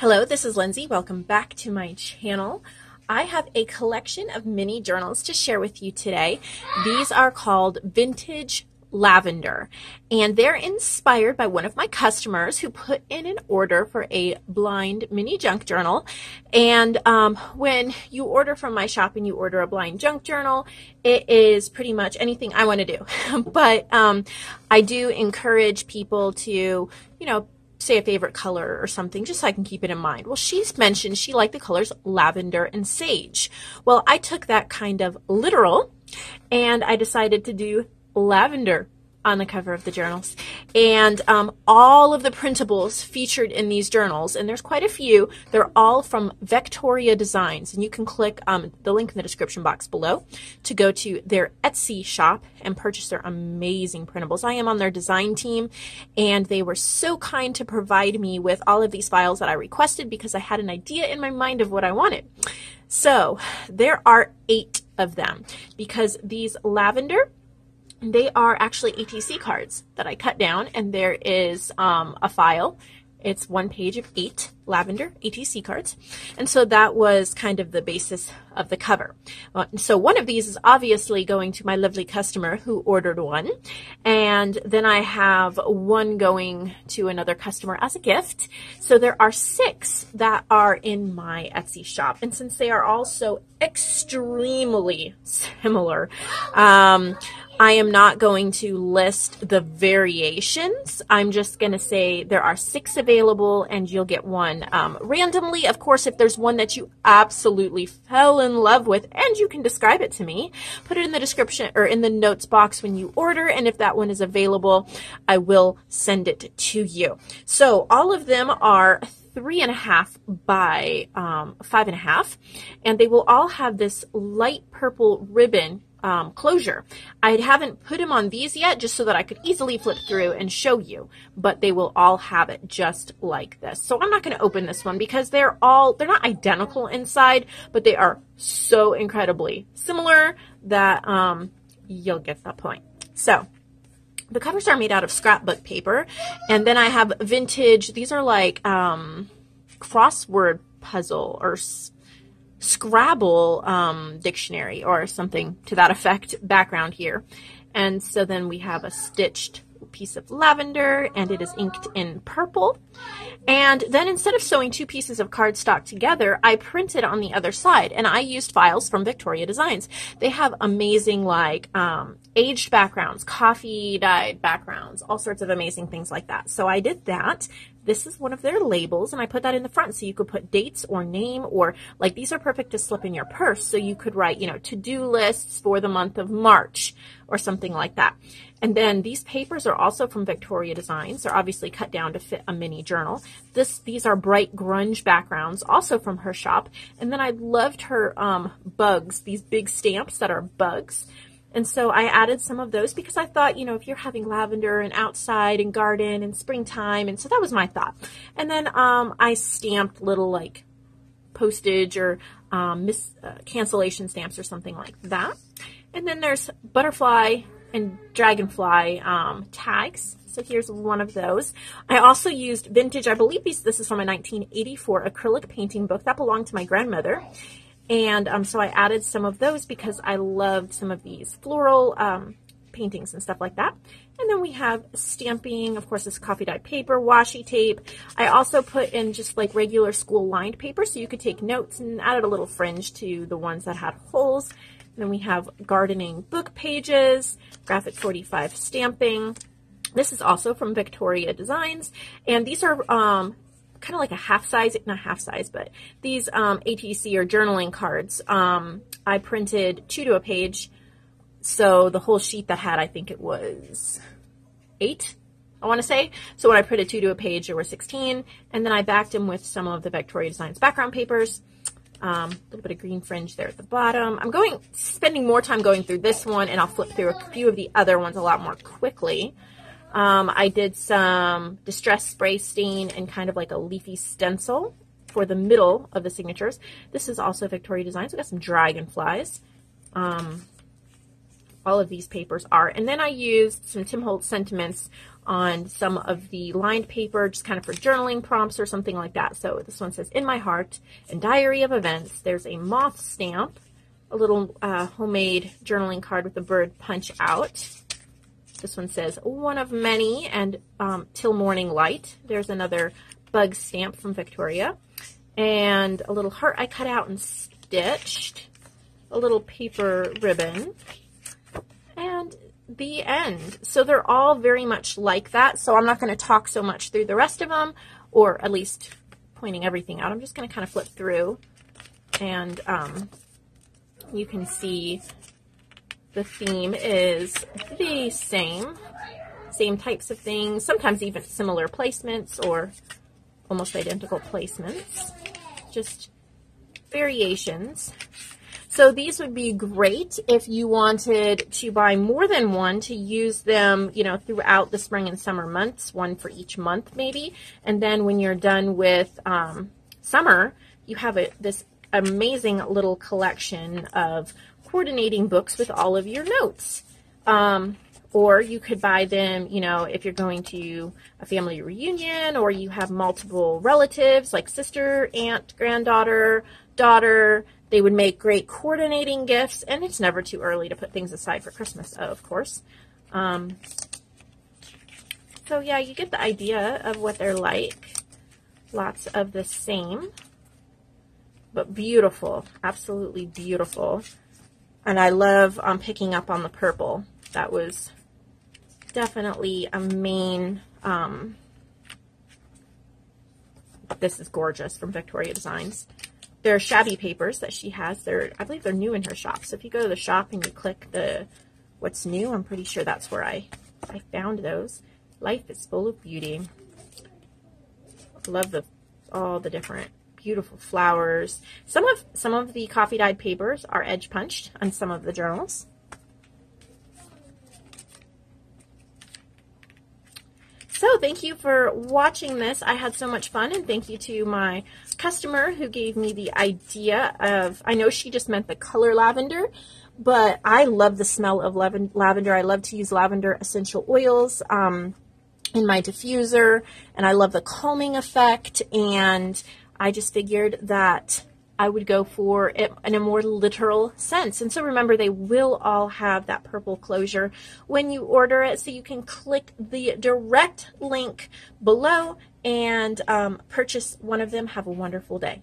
Hello, this is Lindsay. Welcome back to my channel. I have a collection of mini journals to share with you today. These are called Vintage Lavender, and they're inspired by one of my customers who put in an order for a blind mini junk journal. And when you order from my shop and you order a blind junk journal, it is pretty much anything I want to do. But I do encourage people to, say a favorite color or something, just so I can keep it in mind. Well, she's mentioned she liked the colors lavender and sage. Well, I took that kind of literal, and I decided to do lavender on the cover of the journals. And all of the printables featured in these journals, and there's quite a few, they're all from Vectoria Designs. And you can click the link in the description box below to go to their Etsy shop and purchase their amazing printables. I am on their design team, and they were so kind to provide me with all of these files that I requested because I had an idea in my mind of what I wanted. So there are 8 of them because these lavender, they are actually ATC cards that I cut down, and there is a file. It's 1 page of 8 lavender ATC cards. And so that was kind of the basis of the cover. So one of these is obviously going to my lovely customer who ordered one. And then I have one going to another customer as a gift. So there are 6 that are in my Etsy shop. And since they are all so extremely similar, I am not going to list the variations. I'm just going to say there are 6 available, and you'll get one randomly. Of course, if there's one that you absolutely fell in love with and you can describe it to me, put it in the description or in the notes box when you order. And if that one is available, I will send it to you. So all of them are 3.5 by 5.5, and they will all have this light purple ribbon closure. I haven't put them on these yet just so that I could easily flip through and show you, but they will all have it just like this. So I'm not going to open this one because they're not identical inside, but they are so incredibly similar that you'll get the point. So the covers are made out of scrapbook paper, and then I have vintage, these are like crossword puzzle or Scrabble dictionary or something to that effect background here. And so then we have a stitched piece of lavender, and it is inked in purple. And then instead of sewing 2 pieces of cardstock together, I printed on the other side, and I used files from Vectoria Designs. They have amazing like aged backgrounds, coffee dyed backgrounds, all sorts of amazing things like that. So I did that. This is one of their labels, and I put that in the front so you could put dates or name, or like these are perfect to slip in your purse. So you could write, to-do lists for the month of March or something like that. And then these papers are also from Vectoria Designs. They're obviously cut down to fit a mini journal. These are bright grunge backgrounds, also from her shop. And then I loved her bugs, these big stamps that are bugs. And so I added some of those because I thought, if you're having lavender and outside and garden and springtime, and so that was my thought. And then I stamped little like postage or cancellation stamps or something like that. And then there's butterfly and dragonfly tags. So here's one of those. I also used vintage, I believe this is from a 1984 acrylic painting book that belonged to my grandmother. And so I added some of those because I loved some of these floral paintings and stuff like that. And then we have stamping, of course, this coffee dyed paper, washi tape. I also put in just like regular school lined paper so you could take notes, and added a little fringe to the ones that had holes. And then we have gardening book pages, graphic 45 stamping. This is also from Vectoria Designs, and these are kind of like a half size, not half size, but these ATC or journaling cards. I printed 2 to a page, so the whole sheet that had, I think it was 8, I want to say. So when I printed 2 to a page, there were 16, and then I backed them with some of the Vectoria Designs background papers. A little bit of green fringe there at the bottom. I'm spending more time going through this one, and I'll flip through a few of the other ones a lot more quickly. I did some distress spray stain and kind of like a leafy stencil for the middle of the signatures. This is also Vectoria Designs. We got some dragonflies. All of these papers are. And then I used some Tim Holtz sentiments on some of the lined paper, just kind of for journaling prompts or something like that. So this one says, "In My Heart" and "Diary of Events." There's a moth stamp, a little homemade journaling card with a bird punch out. This one says, "One of Many" and "Till Morning Light." There's another bug stamp from Vectoria. And a little heart I cut out and stitched. A little paper ribbon. And the end. So they're all very much like that. So I'm not going to talk so much through the rest of them, or at least pointing everything out. I'm just going to kind of flip through, and you can see the theme is the same types of things, sometimes even similar placements or almost identical placements, just variations. So these would be great if you wanted to buy more than one to use them, you know, throughout the spring and summer months, one for each month maybe. And then when you're done with summer, you have this amazing little collection of coordinating books with all of your notes. Or you could buy them, you know, if you're going to a family reunion, or you have multiple relatives like sister, aunt, granddaughter, daughter. They would make great coordinating gifts, and it's never too early to put things aside for Christmas, of course. So yeah, you get the idea of what they're like. Lots of the same, but beautiful, absolutely beautiful. And I love picking up on the purple. That was definitely a main, this is gorgeous from Vectoria Designs. They're shabby papers that she has. I believe they're new in her shop. So if you go to the shop and you click the what's new, I'm pretty sure that's where I found those. Life is full of beauty. Love all the different beautiful flowers. Some of the coffee dyed papers are edge punched on some of the journals. So thank you for watching this. I had so much fun, and thank you to my customer who gave me the idea of, I know she just meant the color lavender, but I love the smell of lavender. I love to use lavender essential oils in my diffuser, and I love the calming effect, and I just figured that I would go for it in a more literal sense. And so remember, they will all have that purple closure when you order it, so you can click the direct link below and purchase one of them. Have a wonderful day.